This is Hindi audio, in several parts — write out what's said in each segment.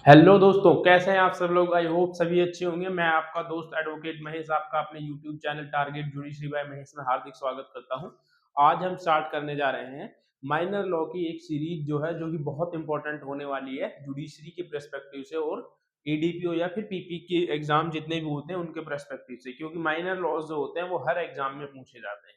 हेलो दोस्तों, कैसे हैं आप सब लोग। आई होप सभी अच्छे होंगे। मैं आपका दोस्त एडवोकेट महेश आपका अपने YouTube channel target judiciary by Mahesh में हार्दिक स्वागत करता हूं। आज हम स्टार्ट करने जा रहे हैं माइनर लॉ की एक सीरीज जो कि बहुत इंपॉर्टेंट होने वाली है जुडिशरी के पर्सपेक्टिव से और एडीपीओ या फिर पीपी के एग्जाम जितने भी होते हैं उनके पर्सपेक्टिव से, क्योंकि माइनर लॉज जो होते हैं वो हर एग्जाम में पूछे जाते हैं।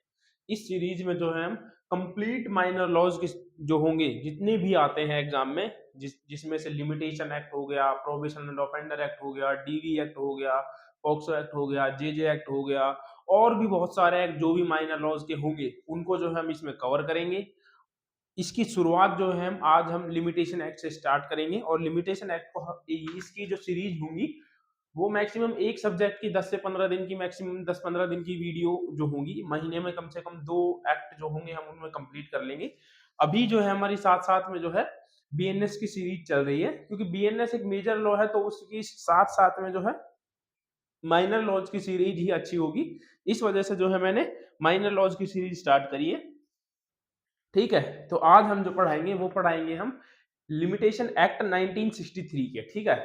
इस सीरीज में जो है हम कंप्लीट माइनर लॉज जो होंगे जितने भी आते हैं एग्जाम में, जिसमें से लिमिटेशन एक्ट हो गया, प्रोहिबिशन एंड ऑफेंडर एक्ट हो गया, डीवी एक्ट हो गया, पॉक्सो एक्ट हो गया, जेजे एक्ट हो गया, और भी बहुत सारे एक्ट जो भी माइनर लॉज के होंगे उनको जो है हम इसमें कवर करेंगे। इसकी शुरुआत जो है हम लिमिटेशन एक्ट से स्टार्ट करेंगे और लिमिटेशन एक्ट को इसकी जो सीरीज होंगी वो मैक्सिमम एक सब्जेक्ट की 10 से 15 दिन की, मैक्सिमम 10-15 दिन की वीडियो जो होंगी, महीने में कम से कम 2 एक्ट जो होंगे हम उनमें कंप्लीट कर लेंगे। अभी जो है हमारी साथ-साथ में जो है बीएनएस की सीरीज चल रही है, क्योंकि बीएनएस एक मेजर लॉ है तो उसकी साथ-साथ में जो है माइनर लॉज की सीरीज ही अच्छी होगी। इस वजह से जो है मैंने माइनर लॉज की सीरीज स्टार्ट करी है। ठीक है, तो आज हम जो पढ़ाएंगे वो पढ़ाएंगे हम लिमिटेशन एक्ट 1963 के। ठीक है,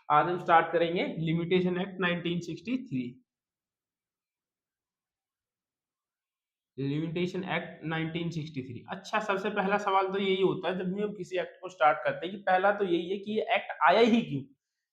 आज हम स्टार्ट करेंगे लिमिटेशन एक्ट 1963। Limitation Act 1963। अच्छा, सबसे पहला सवाल तो यही होता है जब भी हम किसी एक्ट को स्टार्ट करते हैं कि पहला तो यही है कि ये एक्ट आया ही क्यों,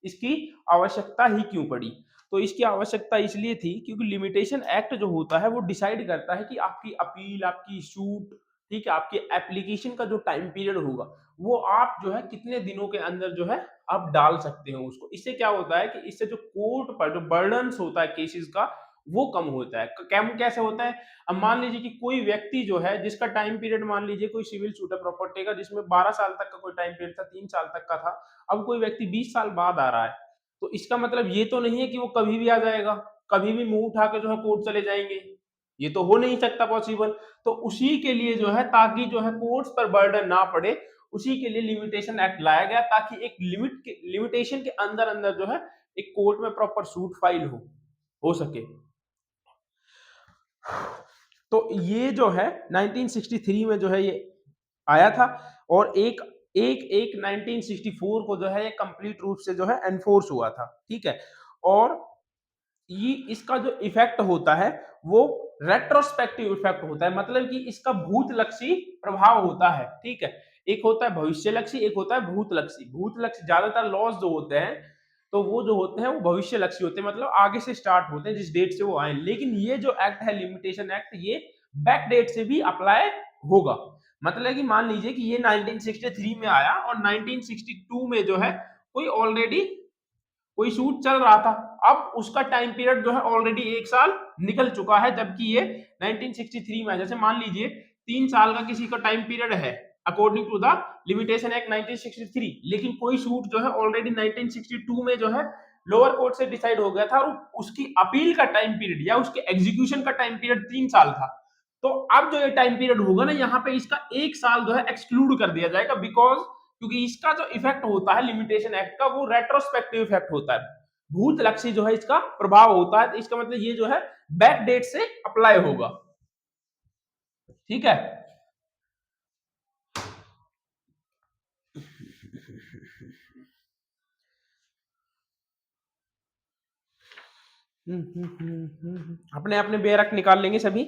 इसकी आवश्यकता ही क्यों पड़ी। तो इसकी आवश्यकता इसलिए थी क्योंकि लिमिटेशन एक्ट जो होता है वो डिसाइड करता है कि आपकी अपील, आपकी सूट, ठीक है, आपके एप्लीकेशन का जो टाइम पीरियड होगा वो आप जो है कितने दिनों के अंदर जो है आप डाल सकते हो उसको। इससे क्या होता है कि इससे जो कोर्ट पर जो बर्डन्स होता है केसेस का वो कम होता है। कम कैसे होता है? अब मान लीजिए कि कोई व्यक्ति जो है जिसका टाइम पीरियड, मान लीजिए कोई सिविल सूट है प्रॉपर्टी का जिसमें 12 साल तक का कोई टाइम पीरियड था, 3 साल तक का था, अब कोई व्यक्ति 20 साल बाद आ रहा है, तो इसका मतलब ये तो नहीं है कि वो कभी भी आ जाएगा, कभी भी मुंह उठा के जो है कोर्ट चले जाएंगे, ये तो हो नहीं सकता पॉसिबल। तो उसी के लिए जो है, ताकि जो है कोर्ट्स पर बर्डन ना पड़े, उसी के लिए लिमिटेशन एक्ट लाया गया, ताकि एक लिमिटेशन के अंदर अंदर जो है एक कोर्ट में प्रॉपर सूट फाइल हो सके। तो ये जो है 1963 में जो है ये आया था, और एक एक एक 1964 को जो है ये कंप्लीट रूप से जो है एनफोर्स हुआ था। ठीक है, और ये इसका जो इफेक्ट होता है वो रेट्रोस्पेक्टिव इफेक्ट होता है, मतलब कि इसका भूतलक्षी प्रभाव होता है। ठीक है, एक होता है भविष्यलक्षी, एक होता है भूतलक्षी। भूतलक्षी ज्यादातर लॉज जो होते हैं तो वो जो होते हैं वो भविष्यलक्षी होते हैं, मतलब आगे से स्टार्ट होते हैं जिस डेट से वो आए। लेकिन ये जो एक्ट है लिमिटेशन एक्ट, ये बैक डेट से भी अप्लाई होगा। मतलब कि मान लीजिए कि ये 1963 में आया और 1962 में जो है कोई ऑलरेडी कोई शूट चल रहा था, अब उसका टाइम पीरियड जो है ऑलरेडी 1 साल निकल चुका है, जबकि ये 1963 में, जैसे मान लीजिए 3 साल का किसी का टाइम पीरियड है according to the Limitation Act 1963, लेकिन कोई शूट जो है ऑलरेडी 1962 में जो है लोअर कोर्ट से डिसाइड हो गया था और उसकी अपील का टाइम पीरियड या उसके एग्जीक्यूशन का टाइम पीरियड 3 साल था। तो अब जो ये टाइम पीरियड होगा ना, यहाँ पे इसका 1 साल जो है एक्सक्लूड कर दिया जाएगा, बिकॉज क्योंकि इसका जो इफेक्ट होता है लिमिटेशन एक्ट का वो रेट्रोस्पेक्टिव इफेक्ट होता है, भूतलक्षी जो है इसका प्रभाव होता है। तो इसका मतलब ये जो है बैक डेट से अप्लाई होगा। ठीक है, अपने अपने बेरक निकाल लेंगे सभी।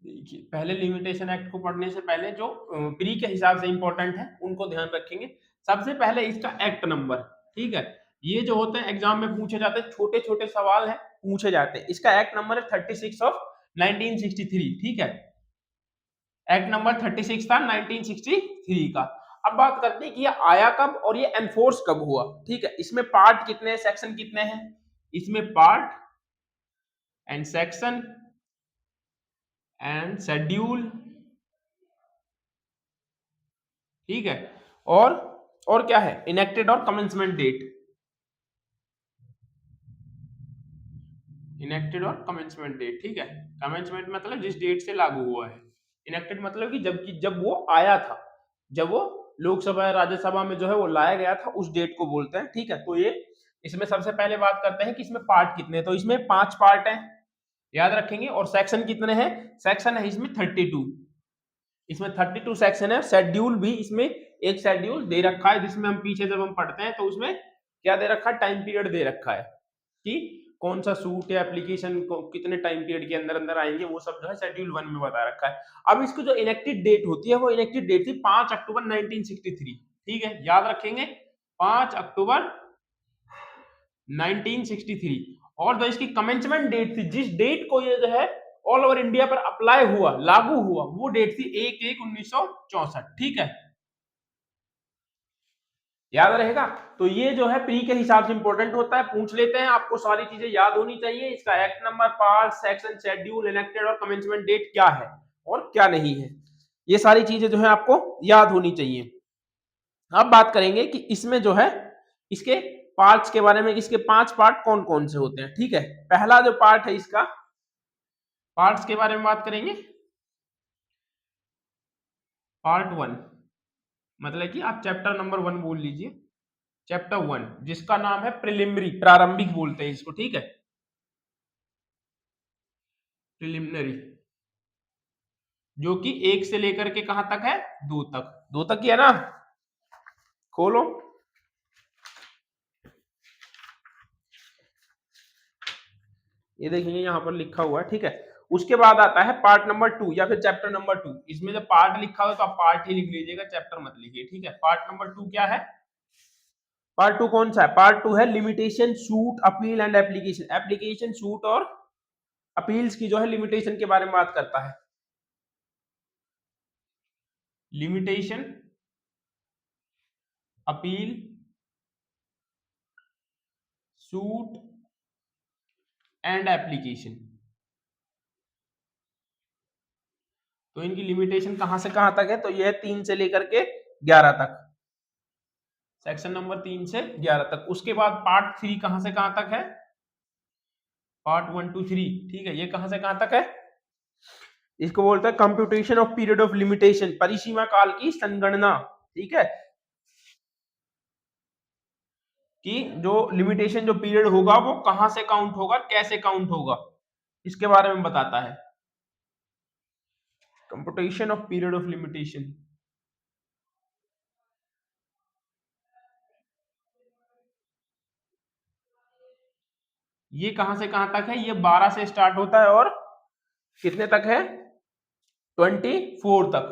देखिए, पहले लिमिटेशन एक्ट को पढ़ने से पहले जो प्री के हिसाब से इंपॉर्टेंट है उनको ध्यान रखेंगे। सबसे पहले इसका एक्ट नंबर। ठीक है, ये जो होते हैं एग्जाम में पूछे जाते हैं, छोटे छोटे सवाल है पूछे जाते हैं। इसका एक्ट नंबर है 36 ऑफ 1963। ठीक है, एक्ट नंबर 36 था 1963 का। अब बात करते हैं कि ये आया कब और ये एनफोर्स कब हुआ। ठीक है, इसमें पार्ट कितने हैं, सेक्शन कितने हैं? इसमें part and section and schedule. ठीक है, और क्या है, इनेक्टेड और कमेंसमेंट डेट। इनेक्टेड और कमेंसमेंट डेट। ठीक है, कमेंसमेंट मतलब जिस डेट से लागू हुआ है, इनेक्टेड मतलब कि जब वो आया था, जब वो लोकसभा या राज्यसभा में जो है वो लाया गया था, उस डेट को बोलते हैं। ठीक है, तो ये इसमें सबसे पहले बात करते हैं कि इसमें पार्ट कितने हैं। तो इसमें 5 पार्ट हैं, याद रखेंगे। और सेक्शन कितने हैं? सेक्शन है इसमें 32। इसमें 32 सेक्शन है। शेड्यूल भी इसमें एक शेड्यूल दे रखा है, जिसमें हम पीछे जब हम पढ़ते हैं तो उसमें क्या दे रखा है, टाइम पीरियड दे रखा है कि कौन सा सूट या एप्लीकेशन को कितने टाइम पीरियड के अंदर अंदर आएंगे, वो सब जो है शेड्यूल 1 में बता रखा है। अब इसको जो इनेक्टेड डेट होती है वो इनेक्टेड डेट थी 5 अक्टूबर 1963। ठीक है, याद रखेंगे 5 अक्टूबर 1963। और जो इसकी कमेंसमेंट डेट थी, जिस डेट को ये जो है ऑल ओवर इंडिया पर अप्लाई हुआ, लागू हुआ, वो डेट थी 1/1/1964। ठीक है, याद रहेगा। तो ये जो है प्री के हिसाब से इंपॉर्टेंट होता है, पूछ लेते हैं, आपको सारी चीजें याद होनी चाहिए। इसका act number, part, section, schedule, enacted और कमेंसमेंट डेट क्या है और क्या नहीं है, ये सारी चीजें जो है आपको याद होनी चाहिए। अब बात करेंगे कि इसमें जो है इसके पार्ट्स के बारे में, इसके 5 पार्ट कौन कौन से होते हैं। ठीक है, पहला जो पार्ट है इसका, पार्ट्स के बारे में बात करेंगे। पार्ट 1 मतलब कि आप चैप्टर नंबर 1 बोल लीजिए, चैप्टर 1, जिसका नाम है प्रिलिमिनरी, प्रारंभिक बोलते हैं इसको। ठीक है, प्रिलिमिनरी, जो कि 1 से लेकर के कहां तक है, 2 तक। 2 तक ही है ना, खोलो। ये देखिए यहां पर लिखा हुआ है। ठीक है, उसके बाद आता है पार्ट नंबर 2 या फिर चैप्टर नंबर 2। इसमें जब पार्ट लिखा हो तो आप पार्ट ही लिख लीजिएगा, चैप्टर मत लिखिए। ठीक है, पार्ट नंबर 2 क्या है, पार्ट 2 कौन सा है, पार्ट 2 है limitation, suit, appeal and application. Application, suit और अपील्स की जो है लिमिटेशन के बारे में बात करता है। Limitation, appeal, suit and application. तो इनकी लिमिटेशन कहां से कहां तक है, तो यह 3 से लेकर के 11 तक, सेक्शन नंबर 3 से 11 तक। उसके बाद पार्ट 3 कहां से कहां तक है, पार्ट 1 2 3। ठीक है, ये कहां से कहां तक है, इसको बोलते हैं computation of period of limitation, परिसीमा काल की संगणना। ठीक है, कि जो लिमिटेशन, जो पीरियड होगा वो कहां से काउंट होगा, कैसे काउंट होगा, इसके बारे में बताता है। Computation of period of limitation, ये कहां से कहां तक है, ये 12 से स्टार्ट होता है और कितने तक है, 24 तक,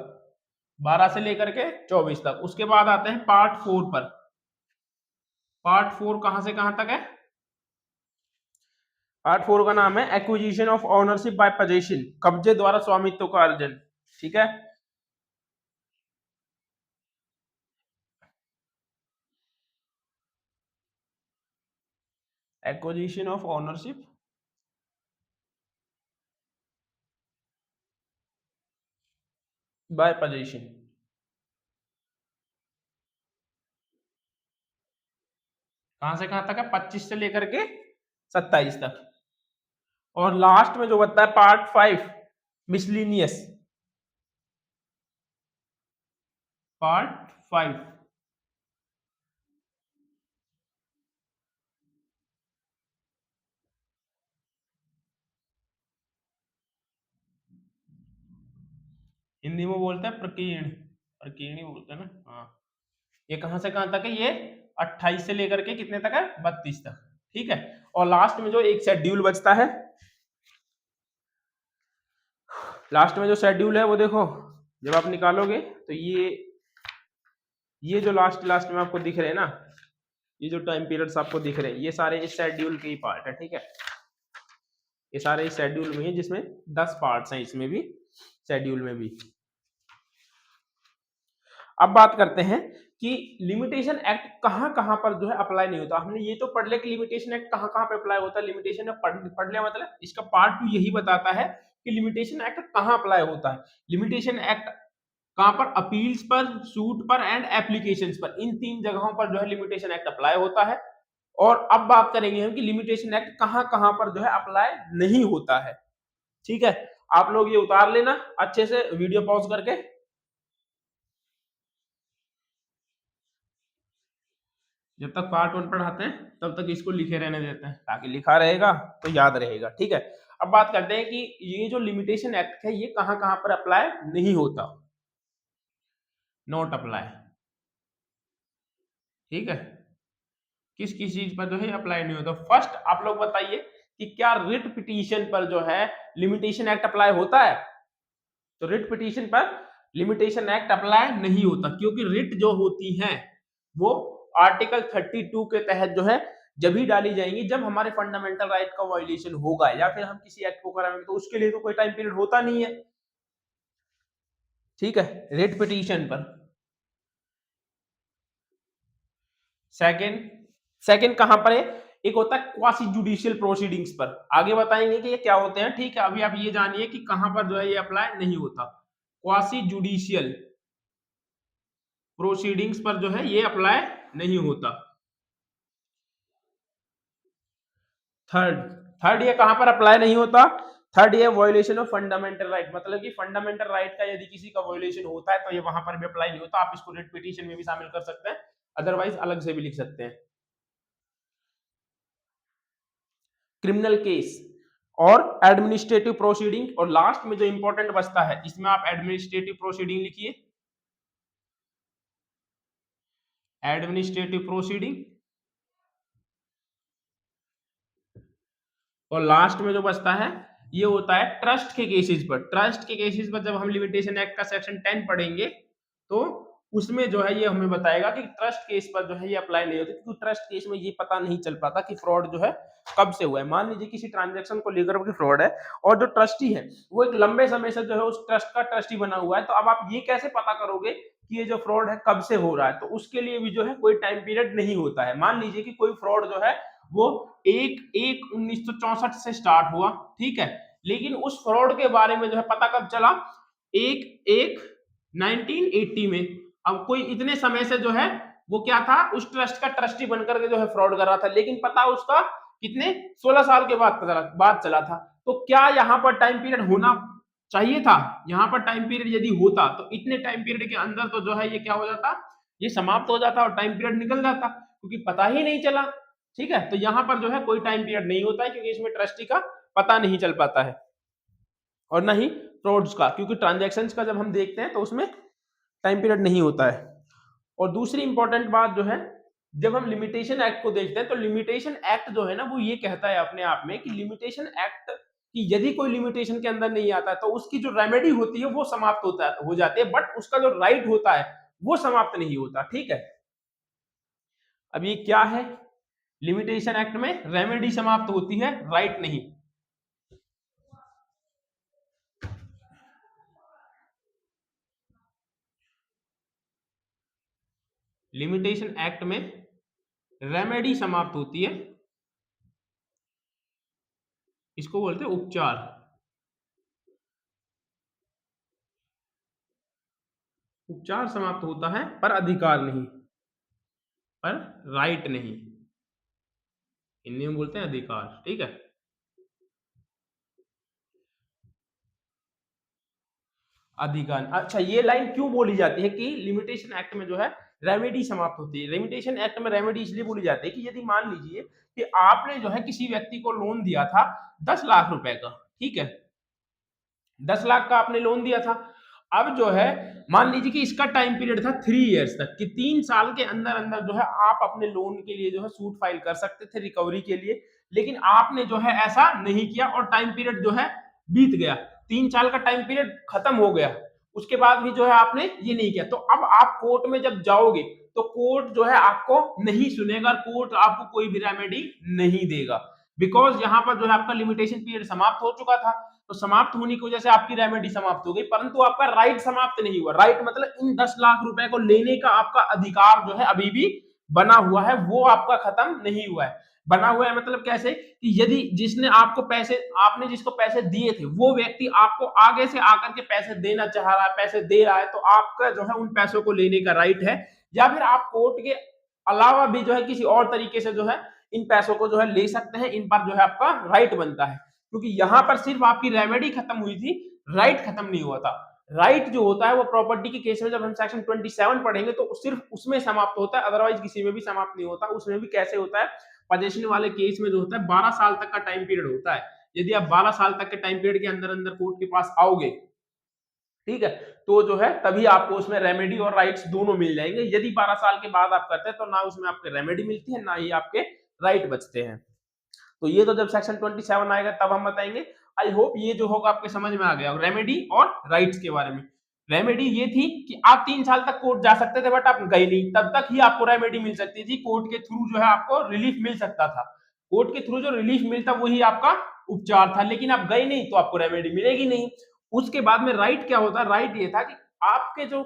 12 से लेकर के 24 तक। उसके बाद आते हैं पार्ट 4 पर। पार्ट 4 कहां से कहां तक है, पार्ट 4 का नाम है acquisition of ownership by possession, कब्जे द्वारा स्वामित्व का अर्जन। ठीक है, acquisition of ownership by possession, कहां से कहां तक है, 25 से लेकर के 27 तक। और लास्ट में जो बता है पार्ट 5 मिसलिनियस, पार्ट 5 हिंदी में बोलते हैं प्रकीर्ण, प्रकीर्णी बोलते हैं ना। हाँ, ये कहां से कहां तक है, ये 28 से लेकर के कितने तक है, 32 तक। ठीक है, और लास्ट में जो एक शेड्यूल बचता है, लास्ट में जो शेड्यूल है वो देखो, जब आप निकालोगे तो ये जो लास्ट लास्ट में आपको दिख रहे हैं ना, ये जो टाइम पीरियड्स आपको दिख रहे हैं, ये सारे इस शेड्यूल के ही पार्ट है। ठीक है, ये सारे इस शेड्यूल में है, जिसमें 10 पार्ट्स हैं, इसमें भी शेड्यूल में भी। अब बात करते हैं कि लिमिटेशन एक्ट कहां कहां पर जो है अप्लाई नहीं होता। हमने ये तो पढ़ लिया कि लिमिटेशन एक्ट कहां कहां पे अप्लाई होता है, लिमिटेशन एक्ट पढ़ लिया, मतलब इसका पार्ट 2 यही बताता है कि लिमिटेशन एक्ट कहां अप्लाई होता है। लिमिटेशन एक्ट कहां पर, अपील्स पर, सूट पर एंड एप्लीकेशंस पर, इन 3 जगहों पर जो है लिमिटेशन एक्ट अप्लाई होता है। और अब बात करेंगे हम कि लिमिटेशन एक्ट कहां कहां पर जो है अप्लाई नहीं होता है। ठीक है, आप लोग ये उतार लेना अच्छे से वीडियो पॉज करके, जब तक पार्ट 1 पढ़ाते हैं तब तक इसको लिखे रहने देते हैं, ताकि लिखा रहेगा तो याद रहेगा। ठीक है, अब बात करते हैं कि ये जो लिमिटेशन एक्ट है ये कहां कहां पर अप्लाई नहीं होता। Not apply. ठीक है, किस किस चीज पर जो है अप्लाई नहीं होता। फर्स्ट आप लोग बताइए कि क्या रिट पिटीशन पर जो है लिमिटेशन एक्ट अप्लाई होता है? तो रिट पिटीशन पर लिमिटेशन एक्ट अप्लाई नहीं होता, क्योंकि रिट जो होती है वो आर्टिकल 32 के तहत जो है जब ही डाली जाएंगी जब हमारे फंडामेंटल राइट का वायलेशन होगा या फिर हम किसी एक्ट को कराएंगे, तो उसके लिए तो कोई टाइम पीरियड होता नहीं है। ठीक है, रिट पिटीशन पर। सेकंड सेकंड कहां पर है? एक होता है क्वासी जुडिशियल प्रोसीडिंग्स पर, आगे बताएंगे कि ये क्या होते हैं। ठीक है, अभी आप ये जानिए कि कहां पर जो है ये अप्लाई नहीं होता। क्वासी जुडिशियल प्रोसीडिंग्स पर जो है ये अप्लाई नहीं होता। थर्ड थर्ड ये कहां पर अप्लाई नहीं होता? थर्ड ये वायलेशन ऑफ फंडामेंटल राइट, मतलब कि फंडामेंटल राइट का यदि किसी का वायलेशन होता है तो ये वहां पर भी अप्लाई नहीं होता। आप इसको रिट पिटीशन में भी शामिल कर सकते हैं, अदरवाइज अलग से भी लिख सकते हैं। क्रिमिनल केस और एडमिनिस्ट्रेटिव प्रोसीडिंग, और लास्ट में जो इंपॉर्टेंट बचता है इसमें आप एडमिनिस्ट्रेटिव प्रोसीडिंग लिखिए। एडमिनिस्ट्रेटिव प्रोसीडिंग, और लास्ट में जो बचता है ये होता है ट्रस्ट के केसेस पर। ट्रस्ट के केसेस पर जब हम लिमिटेशन एक्ट का सेक्शन 10 पढ़ेंगे तो उसमें जो है ये हमें बताएगा कि ट्रस्ट केस पर जो है ये अप्लाई नहीं होती, क्योंकि ट्रस्ट केस में ये पता नहीं चल पाता कि फ्रॉड जो है कब से हुआ है। मान लीजिए किसी ट्रांजैक्शन को लेकर के फ्रॉड है और जो ट्रस्टी है वो एक लंबे समय से जो है उस ट्रस्ट का ट्रस्टी बना हुआ है, तो अब आप ये कैसे पता करोगे कि ये जो फ्रॉड है कब से हो रहा है? तो उसके लिए भी जो है कोई टाइम पीरियड नहीं होता है। मान लीजिए कि कोई फ्रॉड जो है वो 1/1/1964 से स्टार्ट हुआ, ठीक है, लेकिन उस फ्रॉड के बारे में जो है पता कब चला? 1/1/1980 में। अब कोई इतने समय से जो है वो क्या था, उस ट्रस्ट का ट्रस्टी बनकर के जो है फ्रॉड कर रहा था, लेकिन पता उसका कितने 16 साल के बाद चला था। तो क्या यहाँ पर टाइम पीरियड होना चाहिए था? यहाँ पर टाइम पीरियड यदि होता तो इतने टाइम पीरियड के अंदर तो जो है ये क्या हो जाता, ये समाप्त हो जाता और टाइम पीरियड निकल जाता, क्योंकि पता ही नहीं चला। ठीक है, तो यहाँ पर जो है कोई टाइम पीरियड नहीं होता है, क्योंकि इसमें ट्रस्टी का पता नहीं चल पाता है, और ना ही फ्रॉड्स का, क्योंकि ट्रांजैक्शंस का जब हम देखते हैं तो उसमें टाइम पीरियड नहीं होता है। और दूसरी इंपॉर्टेंट बात जो है, जब हम लिमिटेशन एक्ट को देखते हैं तो लिमिटेशन एक्ट जो है ना वो ये कहता है अपने आप में कि लिमिटेशन एक्ट कि यदि कोई लिमिटेशन के अंदर नहीं आता तो उसकी जो रेमेडी होती है वो समाप्त हो जाती है, बट उसका जो राइट होता है वो समाप्त नहीं होता। ठीक है, अब ये क्या है? लिमिटेशन एक्ट में रेमेडी समाप्त होती है, राइट नहीं। लिमिटेशन एक्ट में रेमेडी समाप्त होती है, इसको बोलते हैं उपचार। उपचार समाप्त होता है पर अधिकार नहीं, पर राइट नहीं। हिंदी में बोलते हैं अधिकार। ठीक है, अधिकार। अच्छा, ये लाइन क्यों बोली जाती है कि लिमिटेशन एक्ट में जो है रेमेडी समाप्त होती है? लिमिटेशन एक्ट में रेमेडी इसलिए बोली जाती है कि यदि मान लीजिए कि आपने जो है किसी व्यक्ति को लोन दिया था 10 लाख रुपए का, ठीक है, 10 लाख का आपने लोन दिया था। अब जो है मान लीजिए कि इसका टाइम पीरियड था 3 इयर्स तक, कि 3 साल के अंदर अंदर जो है आप अपने लोन के लिए जो है सूट फाइल कर सकते थे रिकवरी के लिए, लेकिन आपने जो है ऐसा नहीं किया और टाइम पीरियड जो है बीत गया, 3 साल का टाइम पीरियड खत्म हो गया, उसके बाद भी जो है आपने ये नहीं किया। तो अब आप कोर्ट में जब जाओगे तो कोर्ट जो है आपको नहीं सुनेगा, कोर्ट आपको कोई भी रेमेडी नहीं देगा, बिकॉज यहाँ पर जो है आपका लिमिटेशन पीरियड समाप्त हो चुका था। तो समाप्त होने की वजह से आपकी रेमेडी समाप्त हो गई, परंतु आपका राइट समाप्त नहीं हुआ। राइट मतलब इन 10 लाख रुपए को लेने का आपका अधिकार जो है अभी भी बना हुआ है, वो आपका खत्म नहीं हुआ है। बना हुआ है मतलब कैसे कि यदि जिसने आपको पैसे, आपने जिसको पैसे दिए थे वो व्यक्ति आपको आगे से आकर के पैसे देना चाह रहा है, पैसे दे रहा है, तो आपका जो है उन पैसों को लेने का राइट है। या फिर आप कोर्ट के अलावा भी जो है किसी और तरीके से जो है इन पैसों को जो है ले सकते हैं, इन पर जो है आपका राइट बनता है, क्योंकि यहां पर सिर्फ आपकी रेमेडी खत्म हुई थी, राइट खत्म नहीं हुआ था। राइट जो होता है वो प्रॉपर्टी के केस में जब हम सेक्शन 27 पढ़ेंगे तो सिर्फ उसमें समाप्त होता है, अदरवाइज किसी में भी समाप्त नहीं होता। उसमें भी कैसे होता है, पोजेशन वाले केस में जो होता है 12 साल तक का टाइम पीरियड होता है। यदि आप 12 साल तक के टाइम पीरियड के अंदर अंदर कोर्ट के पास आओगे ठीक है। तो जो है तभी आपको उसमें रेमेडी और राइट्स दोनों मिल जाएंगे। यदि 12 साल के बाद आप करते हैं तो ना उसमें आपके रेमेडी मिलती है ना ही आपके राइट बचते हैं। तो ये तो जब सेक्शन 27 आएगा तब हम बताएंगे। आई होप ये जो होगा आपके समझ में आ गया रेमेडी और राइट्स के बारे में। रेमेडी ये थी कि आप 3 साल तक कोर्ट जा सकते थे बट आप गए नहीं, तब तक ही आपको रेमेडी मिल सकती थी। कोर्ट के थ्रू जो है आपको रिलीफ मिल सकता था, कोर्ट के थ्रू जो रिलीफ मिलता वही आपका उपचार था, लेकिन आप गए नहीं तो आपको रेमेडी मिलेगी नहीं। उसके बाद में राइट क्या होता है, राइट ये था कि आपके जो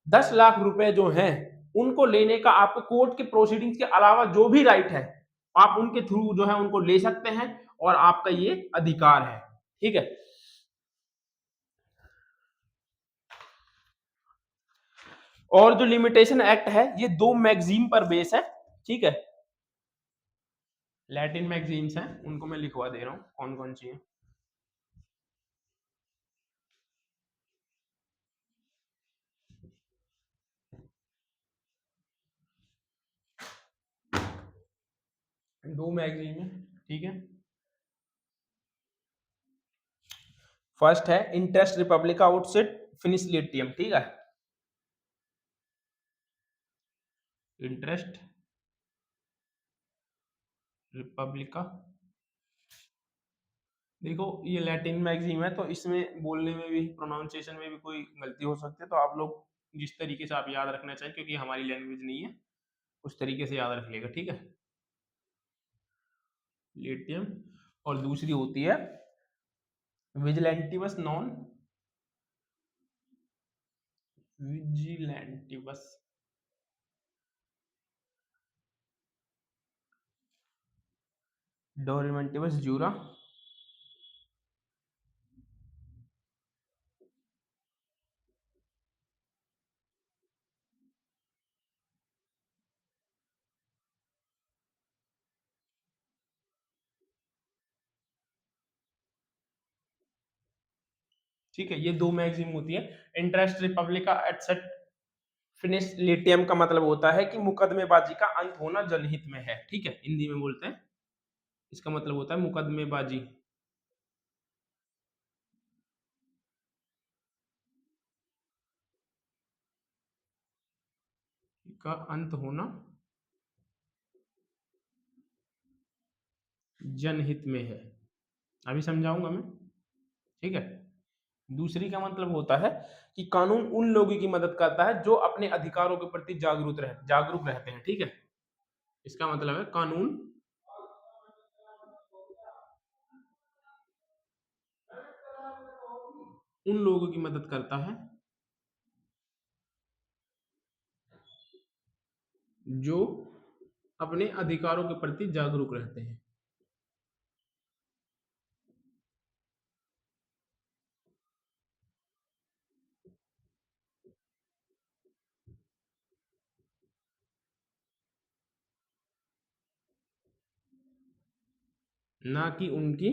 10 लाख रुपए जो हैं उनको लेने का आपको कोर्ट के प्रोसीडिंग्स के अलावा जो भी राइट है आप उनके थ्रू जो है उनको ले सकते हैं और आपका ये अधिकार है। ठीक है। और जो लिमिटेशन एक्ट है ये 2 मैगजीन पर बेस है। ठीक है, लैटिन मैगजीन्स हैं, उनको मैं लिखवा दे रहा हूं कौन कौन सी है। दो मैगजीन है। ठीक है, फर्स्ट है इंटरेस्ट रिपब्लिका आउटसेट फिनिश लिटियम। ठीक है, इंटरेस्ट रिपब्लिका, देखो ये लैटिन मैगजीन है तो इसमें बोलने में भी प्रोनाउंसिएशन में भी कोई गलती हो सकती है, तो आप लोग जिस तरीके से आप याद रखना चाहिए क्योंकि हमारी लैंग्वेज नहीं है उस तरीके से याद रख लेगा। ठीक है, लिथियम। और दूसरी होती है विजिलेंटिवस नॉन विजिलेंटिवस डोरिमेंटिवस जूरा। ठीक है, ये दो मैगजीन होती है। इंटरेस्ट रिपब्लिका एटसेट फिनिश लिथियम का मतलब होता है कि मुकदमेबाजी का अंत होना जनहित में है। ठीक है, हिंदी में बोलते हैं, इसका मतलब होता है मुकदमेबाजी का अंत होना जनहित में है। अभी समझाऊंगा मैं। ठीक है, दूसरी का मतलब होता है कि कानून उन लोगों की मदद करता है जो अपने अधिकारों के प्रति जागरूक रहते हैं। ठीक है, इसका मतलब है कानून उन लोगों की मदद करता है जो अपने अधिकारों के प्रति जागरूक रहते हैं। ना कि उनकी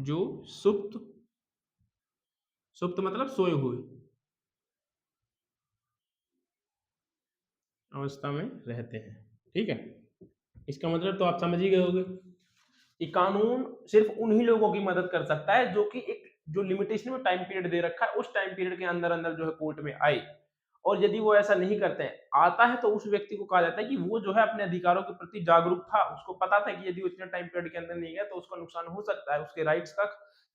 जो सुप्त, सुप्त मतलब सोए हुए अवस्था में रहते हैं। ठीक है, इसका मतलब तो आप समझ ही गए होंगे कि कानून सिर्फ उन्हीं लोगों की मदद कर सकता है जो कि एक जो लिमिटेशन में टाइम पीरियड दे रखा है उस टाइम पीरियड के अंदर अंदर जो है कोर्ट में आए। और यदि वो ऐसा नहीं करते हैं आता है तो उस व्यक्ति को कहा जाता है कि वो जो है अपने अधिकारों के प्रति जागरूक था, उसको पता था कि यदि वो इतने टाइम पीरियड के अंदर नहीं गया तो उसका नुकसान हो सकता है, उसके राइट्स का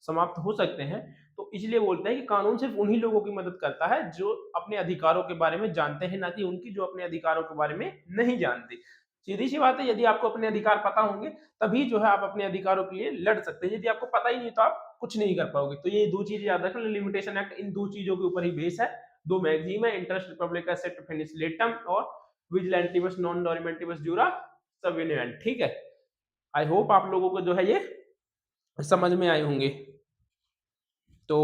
समाप्त हो सकते हैं। तो इसलिए बोलते हैं कि कानून सिर्फ उन्हीं लोगों की मदद करता है जो अपने अधिकारों के बारे में जानते हैं, ना कि उनकी जो अपने अधिकारों के बारे में नहीं जानते। सीधी सी बात है, यदि आपको अपने अधिकार पता होंगे तभी जो है आप अपने अधिकारों के लिए लड़ सकते हैं। यदि आपको पता ही नहीं तो आप कुछ नहीं कर पाओगे। तो ये दो चीजें याद रखना, लिमिटेशन एक्ट इन दो चीजों के ऊपर ही बेस है। दो मैगजीन है, इंटरेस्ट रिपब्लिका सेट फिनिसलेटम और विजिलेंटिवस नॉन डोरिमेंटिवस जूरा सविनिएंट। ठीक है, आई होप आप लोगों को जो है ये समझ में आए होंगे। तो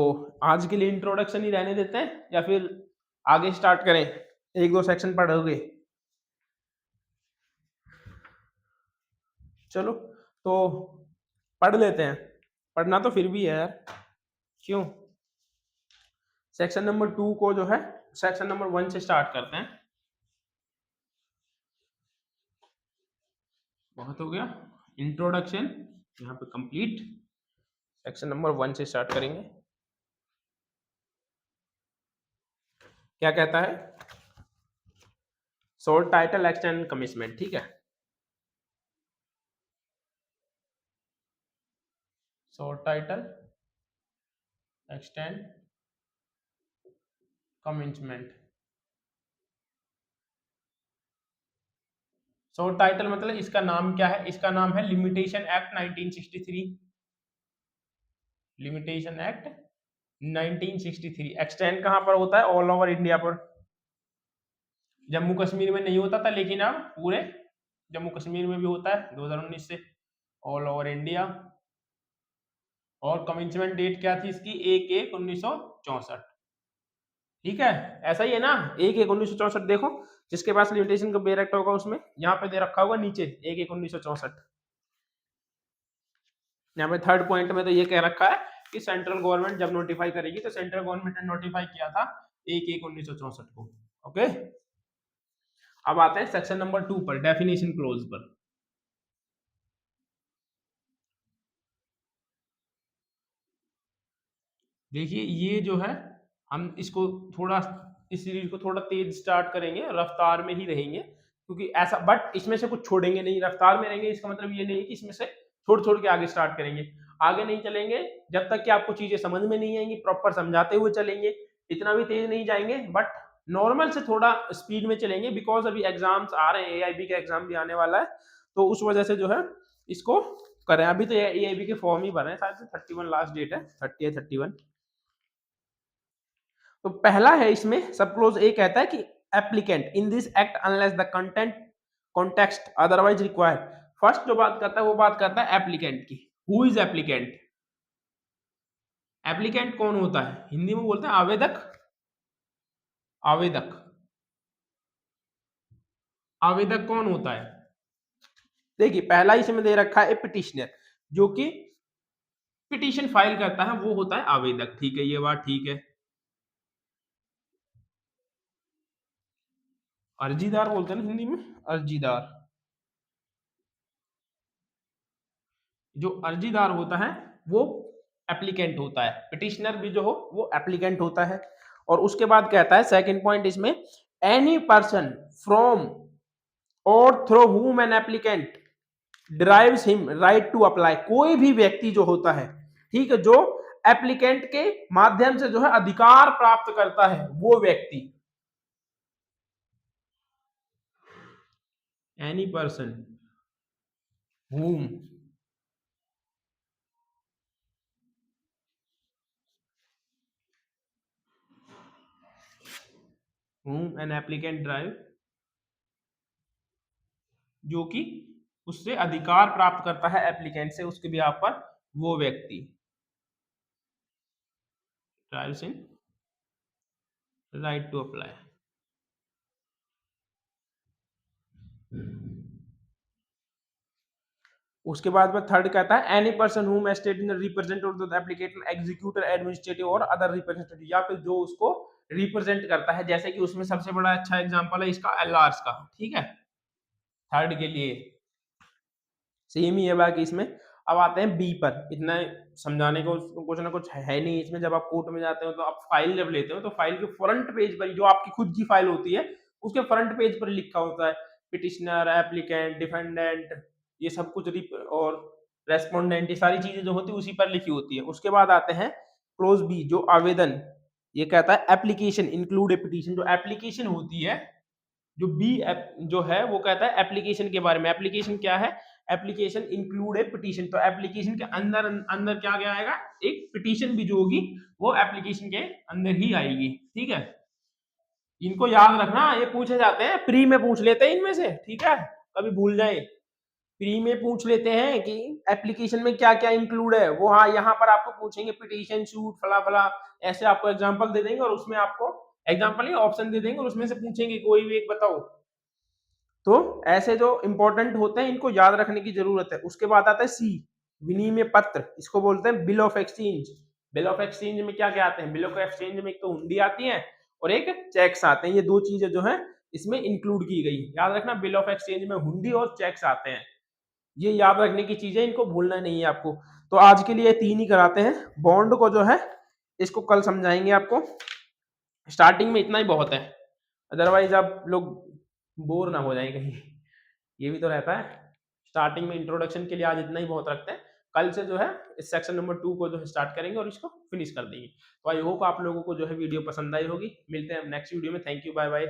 आज के लिए इंट्रोडक्शन ही रहने देते हैं या फिर आगे स्टार्ट करें, एक दो सेक्शन पढ़ोगे? चलो तो पढ़ लेते हैं, पढ़ना तो फिर भी है यार, क्यों? सेक्शन नंबर 2 को जो है सेक्शन नंबर 1 से स्टार्ट करते हैं। बहुत हो गया इंट्रोडक्शन यहाँ पे कंप्लीट। सेक्शन नंबर 1 से स्टार्ट करेंगे। क्या कहता है? शॉर्ट टाइटल एक्सटेंड कमिटमेंट, ठीक है। Short title extend commitment. Short title मतलब इसका नाम क्या है? इसका नाम है limitation Act 1963। Limitation Act 1963। Extend कहां पर होता है? ऑल ओवर इंडिया पर। जम्मू कश्मीर में नहीं होता था, लेकिन अब पूरे जम्मू कश्मीर में भी होता है 2019 से, ऑल ओवर इंडिया। और कमिटमेंट डेट क्या थी इसकी? 1/1/1964। ठीक है, ऐसा ही है ना? 1/1/1964 देखो, जिसके पास लिमिटेशन का बेरेक्ट होगा उसमें यहाँ पे दे रखा होगा नीचे 1/1/1964। यहाँ पे थर्ड पॉइंट में तो ये कह रखा है कि सेंट्रल गवर्नमेंट जब नोटिफाई करेगी, तो सेंट्रल गवर्नमेंट ने नोटिफाई किया था 1/1/1964 को। ओके, अब आते हैं सेक्शन नंबर 2 पर, डेफिनेशन क्लोज पर। देखिए ये जो है, हम इसको थोड़ा, इस सीरीज को थोड़ा तेज स्टार्ट करेंगे, रफ्तार में ही रहेंगे, क्योंकि ऐसा, बट इसमें से कुछ छोड़ेंगे नहीं, रफ्तार में रहेंगे। इसका मतलब ये नहीं है कि इसमें से छोड़ छोड़ के आगे स्टार्ट करेंगे। आगे नहीं चलेंगे जब तक कि आपको चीजें समझ में नहीं आएंगी, प्रॉपर समझाते हुए चलेंगे। इतना भी तेज नहीं जाएंगे, बट नॉर्मल से थोड़ा स्पीड में चलेंगे, बिकॉज अभी एग्जाम्स आ रहे हैं, एआईबी का एग्जाम भी आने वाला है, तो उस वजह से जो है इसको करें। अभी तो एआईबी के फॉर्म ही भर रहे हैं, शायद से 31 लास्ट डेट है, 30 या 31। तो पहला है इसमें, सब क्लोज ए कहता है कि applicant in this act unless the content context otherwise require. First जो बात करता है वो बात करता है एप्लीकेंट की। Who is applicant? एप्लीकेंट कौन होता है? हिंदी में बोलते हैं आवेदक। आवेदक, आवेदक कौन होता है? देखिए पहला इसमें दे रखा है पिटिशनर, जो कि पिटीशन फाइल करता है, वो होता है आवेदक। ठीक है, ये बात ठीक है। अर्जीदार बोलते हैं ना हिंदी में, अर्जीदार। जो अर्जीदार होता है वो एप्लीकेंट होता है। पिटिशनर भी जो हो वो एप्लीकेंट होता है। और उसके बाद कहता है सेकंड पॉइंट इसमें, any person from or through whom an applicant derives him right to apply. कोई भी व्यक्ति जो होता है, ठीक है, जो एप्लीकेंट के माध्यम से जो है अधिकार प्राप्त करता है, वो व्यक्ति। Any person whom an applicant drive, जो कि उससे अधिकार प्राप्त करता है एप्लीकेंट से, उसके बिहाफ पर, वो व्यक्ति drives in right to apply. उसके बाद में थर्ड कहता है any person whom estate in represent of the applicator executor administrative or other representative, या फिर जो उसको रिप्रेजेंट करता है। जैसे कि उसमें सबसे बड़ा अच्छा एग्जांपल है इसका एलआरस का, ठीक है, थर्ड के लिए सेम ही है। बाकी इसमें अब आते हैं बी पर। इतना समझाने को कुछ ना कुछ है नहीं इसमें। जब आप कोर्ट में जाते हो तो आप फाइल जब लेते हो तो फाइल के फ्रंट पेज पर, जो आपकी खुद की फाइल होती है, उसके फ्रंट पेज पर लिखा होता है पिटिशनर, एप्लीकेंट, डिफेंडेंट, ये सब कुछ, और रेस्पोंडेंट, ये सारी चीजें जो होती है उसी पर लिखी होती है। उसके बाद आते हैं क्लोज बी, जो आवेदन। ये कहता है एप्लीकेशन इंक्लूड ए पिटिशन। जो एप्लीकेशन होती है, जो बी जो है वो कहता है एप्लीकेशन के बारे में। एप्लीकेशन क्या है? एप्लीकेशन इंक्लूड ए पिटीशन। तो एप्लीकेशन के अंदर अंदर क्या क्या आएगा? एक पिटीशन भी जो होगी वो एप्लीकेशन के अंदर ही आएगी। ठीक है, इनको याद रखना, ये पूछे जाते हैं, प्री में पूछ लेते हैं इनमें से, ठीक है, कभी भूल जाए। प्री में पूछ लेते हैं कि एप्लीकेशन में क्या क्या इंक्लूड है वो। हाँ, यहाँ पर आपको पूछेंगे पिटीशन, सूट, फला फला, ऐसे आपको एग्जांपल दे देंगे, और उसमें आपको एग्जांपल नहीं, ऑप्शन दे देंगे, और उसमें से पूछेंगे कोई भी एक बताओ। तो ऐसे जो इंपॉर्टेंट होते हैं इनको याद रखने की जरूरत है। उसके बाद आता है सी, विनिमय पत्र। इसको बोलते हैं bill of exchange. Bill of exchange में क्या क्या आते हैं? बिल ऑफ एक्सचेंज में एक तो हुंडी आती है और एक चेक्स आते हैं। ये दो चीजें जो है इसमें इंक्लूड की गई। याद रखना, बिल ऑफ एक्सचेंज में हुंडी और चेक्स आते हैं। ये याद रखने की चीज़ है, इनको भूलना नहीं है आपको। तो आज के लिए 3 ही कराते हैं। बॉन्ड को जो है इसको कल समझाएँगे आपको। स्टार्टिंग में इतना ही बहुत है, अदरवाइज़ आप लोग बोर ना हो जाएँ कहीं। ये भी तो रहता है। स्टार्टिंग में इंट्रोडक्शन के लिए आज इतना ही बहुत रखते हैं। कल से जो है इस सेक्शन नंबर 2 को जो है स्टार्ट करेंगे और इसको फिनिश कर देंगे। तो आई होप आप लोगों को जो है वीडियो पसंद आई होगी। मिलते हैं नेक्स्ट वीडियो में। Thank you, bye bye.